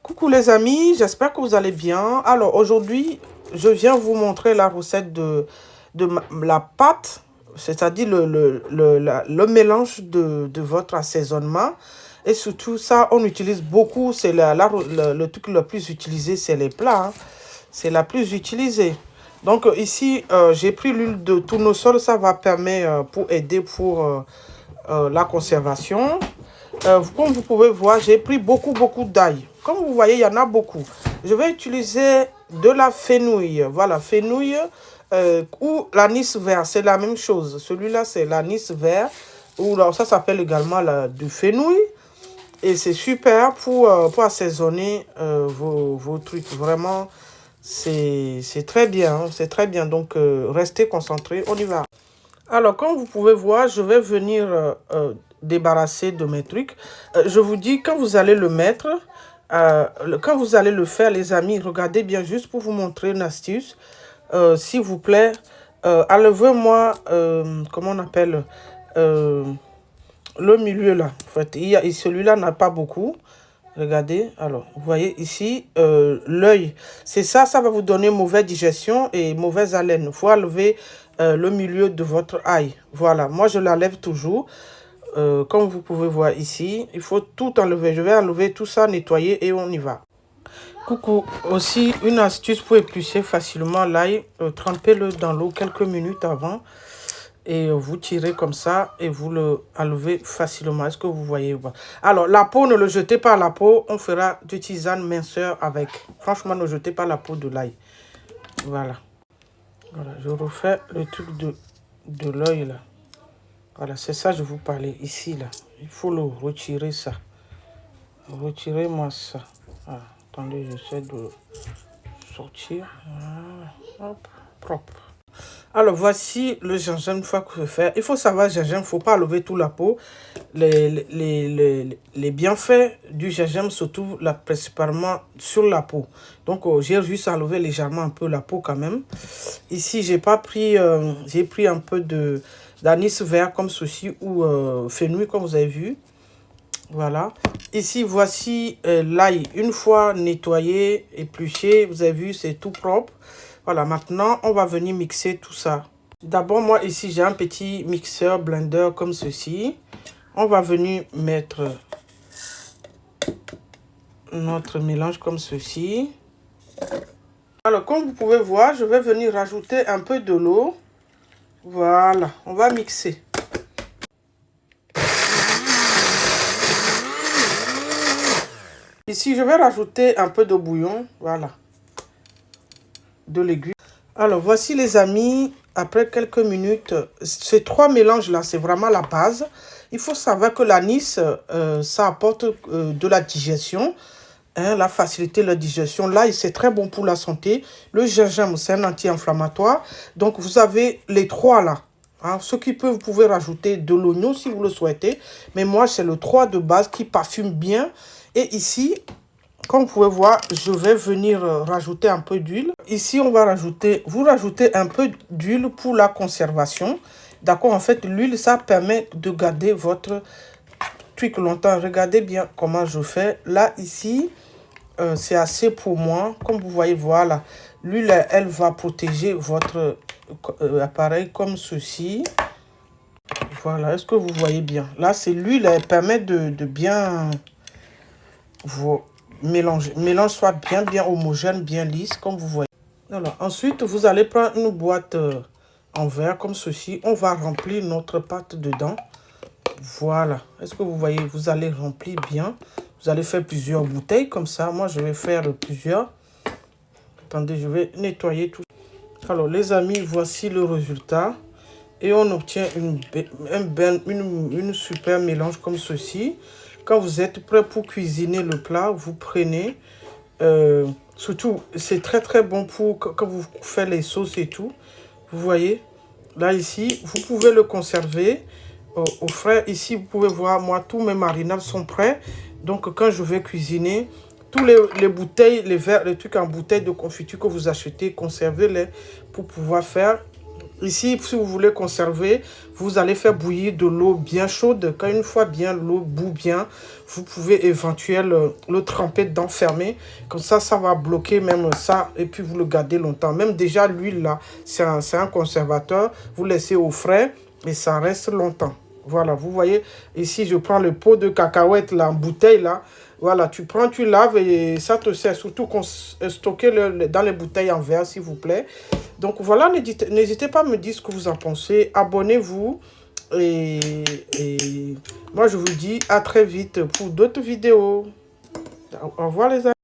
Coucou les amis, j'espère que vous allez bien. Alors aujourd'hui, je viens vous montrer la recette de la pâte, c'est-à-dire le mélange de votre assaisonnement. Et surtout ça, on utilise beaucoup, c'est le truc le plus utilisé, c'est les plats, hein. C'est la plus utilisée. Donc ici, j'ai pris l'huile de tournesol, ça va permettre pour aider pour la conservation. Comme vous pouvez voir, j'ai pris beaucoup d'ail. Comme vous voyez, il y en a beaucoup. Je vais utiliser de la fenouil. Voilà, fenouil ou l'anis vert. C'est la même chose. Celui-là, c'est l'anis vert. Ou ça s'appelle également du fenouil. Et c'est super pour assaisonner vos trucs. Vraiment, c'est très bien. Hein, c'est très bien. Donc, restez concentrés. On y va. Alors, comme vous pouvez voir, je vais venir débarrasser de mes trucs. Je vous dis, quand vous allez le mettre, quand vous allez le faire, les amis, regardez bien juste pour vous montrer une astuce. S'il vous plaît, enlevez-moi, comment on appelle, le milieu là. En fait, celui-là n'a pas beaucoup. Regardez, alors, vous voyez ici, l'œil, c'est ça va vous donner mauvaise digestion et mauvaise haleine. Il faut enlever le milieu de votre ail. Voilà, moi je l'enlève toujours. Comme vous pouvez voir ici, il faut tout enlever. Je vais enlever tout ça, nettoyer et on y va. Coucou, aussi une astuce pour éplucher facilement l'ail. Trempez-le dans l'eau quelques minutes avant. Et vous tirez comme ça et vous le enlevez facilement. Est-ce que vous voyez? Alors, la peau, ne le jetez pas la peau. On fera du tisane minceur avec. Franchement, ne jetez pas la peau de l'ail. Voilà. Voilà, je refais le truc de l'œil là. Voilà, c'est ça que je vous parlais ici là. Il faut le retirer ça. Retirez-moi ça. Ah, attendez, j'essaie de sortir. Voilà. Hop, propre. Alors, voici le gingembre, une fois que je fais. Il faut savoir, gingembre, il ne faut pas enlever toute la peau. Les bienfaits du gingembre se trouvent là, principalement sur la peau. Donc, j'ai juste enlevé légèrement un peu la peau quand même. Ici, j'ai pris un peu d'anis vert comme ceci ou fenouil, comme vous avez vu. Voilà. Ici, voici l'ail. Une fois nettoyé, épluché, vous avez vu, c'est tout propre. Voilà, maintenant, on va venir mixer tout ça. D'abord, moi, ici, j'ai un petit mixeur blender comme ceci. On va venir mettre notre mélange comme ceci. Alors, comme vous pouvez voir, je vais venir rajouter un peu de l'eau. Voilà, on va mixer. Ici, je vais rajouter un peu de bouillon. Voilà. De légumes. Alors, voici les amis, après quelques minutes, ces trois mélanges-là, c'est vraiment la base. Il faut savoir que l'anis, ça apporte de la digestion, hein, la facilité de la digestion. Là, c'est très bon pour la santé. Le gingembre, c'est un anti-inflammatoire. Donc, vous avez les trois là. Hein. Ce qui peut, vous pouvez rajouter de l'oignon si vous le souhaitez. Mais moi, c'est le 3 de base qui parfume bien. Et ici, comme vous pouvez voir, je vais venir rajouter un peu d'huile. Ici, vous rajoutez un peu d'huile pour la conservation. D'accord, en fait, l'huile, ça permet de garder votre truc longtemps. Regardez bien comment je fais. Là, ici, c'est assez pour moi. Comme vous voyez, voilà. L'huile, elle va protéger votre appareil comme ceci. Voilà, est-ce que vous voyez bien? Là, c'est l'huile, elle permet de bien vous mélange soit bien homogène, bien lisse, comme vous voyez. Alors, ensuite, vous allez prendre une boîte en verre comme ceci. On va remplir notre pâte dedans. Voilà. Est-ce que vous voyez? Vous allez remplir bien. Vous allez faire plusieurs bouteilles comme ça. Moi, je vais faire plusieurs. Attendez, je vais nettoyer tout. Alors, les amis, voici le résultat. Et on obtient une super mélange comme ceci. Quand vous êtes prêt pour cuisiner le plat, vous prenez, surtout c'est très bon pour quand vous faites les sauces et tout. Vous voyez, là ici, vous pouvez le conserver au frais. Ici, vous pouvez voir, moi, tous mes marinades sont prêts. Donc, quand je vais cuisiner, tous les bouteilles, les verres, les trucs en bouteille de confiture que vous achetez, conservez-les pour pouvoir faire Ici, si vous voulez conserver, vous allez faire bouillir de l'eau bien chaude. Quand une fois bien l'eau bout bien, vous pouvez éventuellement le tremper dedans, fermer. Comme ça va bloquer même ça et puis vous le gardez longtemps. Même déjà l'huile là, c'est un conservateur. Vous laissez au frais et ça reste longtemps. Voilà, vous voyez, ici je prends le pot de cacahuètes là, en bouteille là. Voilà, tu prends, tu laves et ça te sert. Surtout stocker dans les bouteilles en verre, s'il vous plaît. Donc voilà, n'hésitez pas à me dire ce que vous en pensez. Abonnez-vous. Et moi, je vous dis à très vite pour d'autres vidéos. Au revoir les amis.